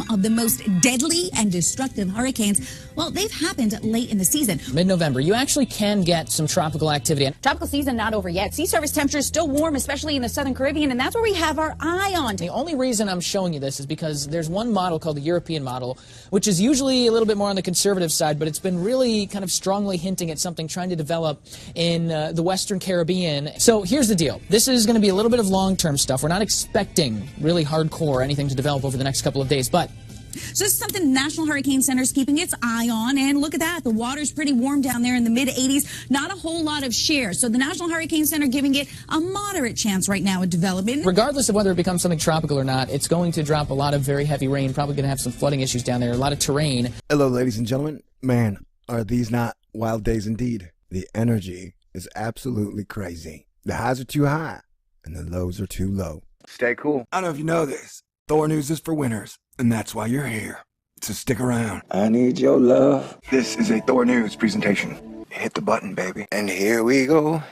of the most deadly and destructive hurricanes, well, they've happened late in the season. Mid-November, you actually can get some tropical activity. Tropical season not over yet. Sea surface temperatures still warm, especially in the southern Caribbean, and that's where we have our eye on. The only reason I'm showing you this is because there's one model called the European model, which is usually a little bit more on the conservative side, but it's been really kind of strongly hinting at something trying to develop in the Western Caribbean. So here's the deal. This is going to be a little bit of long-term stuff. We're not expecting really hardcore anything to develop over the next couple of days, but so this is something the National Hurricane Center is keeping its eye on, and look at that. The water's pretty warm down there in the mid-80s. Not a whole lot of share. So the National Hurricane Center giving it a moderate chance right now of development. Regardless of whether it becomes something tropical or not, it's going to drop a lot of very heavy rain, probably going to have some flooding issues down there, a lot of terrain. Hello, ladies and gentlemen. Man, are these not wild days indeed? The energy is absolutely crazy. The highs are too high, and the lows are too low. Stay cool. I don't know if you know this. Thor News is for winners, and that's why you're here. So stick around. I need your love. This is a Thor News presentation. Hit the button, baby. And here we go.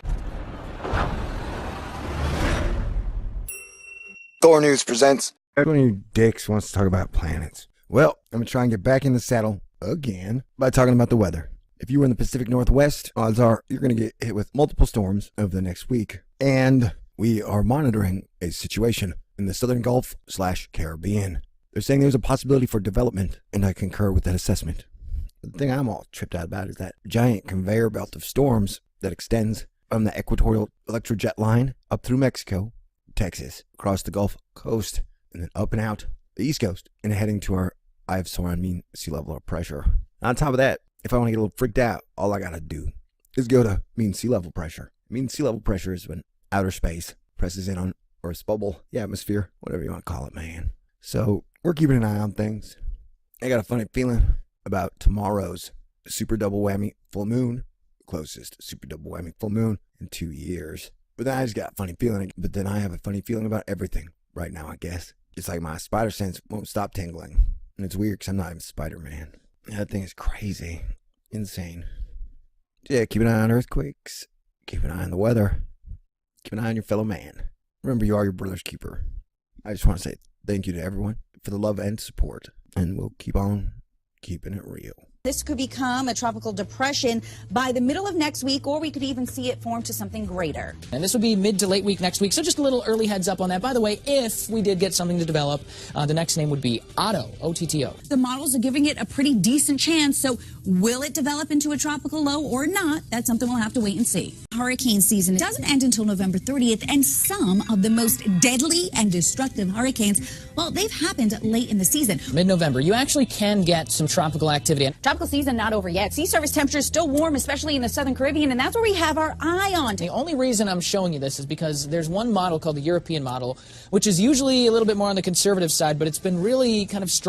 Thor News presents. Everyone of you dicks wants to talk about planets. Well, I'm going to try and get back in the saddle again by talking about the weather. If you were in the Pacific Northwest, odds are you're going to get hit with multiple storms over the next week. And we are monitoring a situation in the Southern Gulf/Caribbean. They're saying there's a possibility for development, and I concur with that assessment. The thing I'm all tripped out about is that giant conveyor belt of storms that extends from the equatorial electrojet line up through Mexico, Texas, across the Gulf Coast, and then up and out the East Coast, and heading to our eye of Sauron mean sea level of pressure. On top of that, if I want to get a little freaked out, all I gotta do is go to mean sea level pressure. Mean sea level pressure is when outer space presses in on Earth's bubble, the atmosphere, whatever you want to call it, man. So we're keeping an eye on things. I got a funny feeling about tomorrow's super double whammy full moon, closest super double whammy full moon in 2 years. But then I just got a funny feeling. But then I have a funny feeling about everything right now, I guess. It's like my spider sense won't stop tingling. And it's weird because I'm not even Spider-Man. That thing is crazy. Insane. Yeah, keep an eye on earthquakes. Keep an eye on the weather. Keep an eye on your fellow man. Remember, you are your brother's keeper. I just want to say thank you to everyone for the love and support. And we'll keep on keeping it real. This could become a tropical depression by the middle of next week, or we could even see it form to something greater. And this would be mid to late week next week, so just a little early heads up on that. By the way, if we did get something to develop, the next name would be OttO, O-T-T-O. The models are giving it a pretty decent chance, so will it develop into a tropical low or not? That's something we'll have to wait and see. Hurricane season doesn't end until November 30th, and some of the most deadly and destructive hurricanes, well, they've happened late in the season. Mid-November, you actually can get some tropical activity. Tropical season not over yet. Sea surface temperatures still warm, especially in the southern Caribbean, and that's where we have our eye on. The only reason I'm showing you this is because there's one model called the European model, which is usually a little bit more on the conservative side, but it's been really kind of strong.